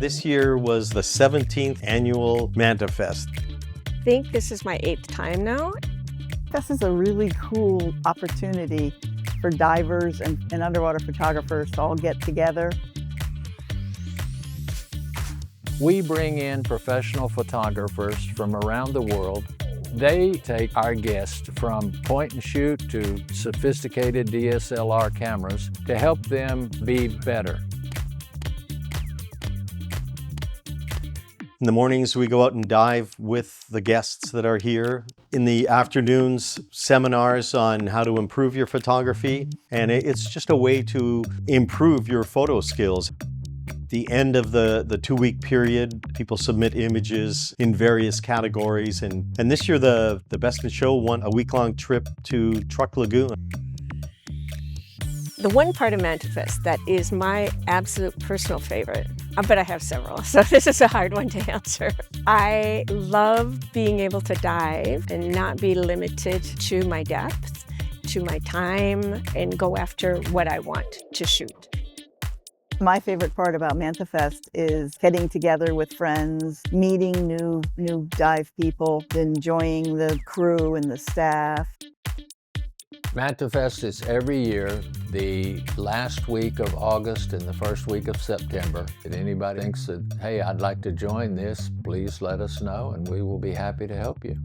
This year was the 17th annual MantaFest. I think this is my 8th time now. This is a really cool opportunity for divers and underwater photographers to all get together. We bring in professional photographers from around the world. They take our guests from point and shoot to sophisticated DSLR cameras to help them be better. In the mornings, we go out and dive with the guests that are here. In the afternoons, seminars on how to improve your photography. And it's just a way to improve your photo skills. The end of the 2-week period, people submit images in various categories. And this year, the Best in Show won a week-long trip to Truck Lagoon. The one part of MantaFest that is my absolute personal favorite, but I have several, so this is a hard one to answer. I love being able to dive and not be limited to my depth, to my time, and go after what I want to shoot. My favorite part about MantaFest is getting together with friends, meeting new dive people, enjoying the crew and the staff. MantaFest is every year, the last week of August and the first week of September. If anybody thinks that, hey, I'd like to join this, please let us know and we will be happy to help you.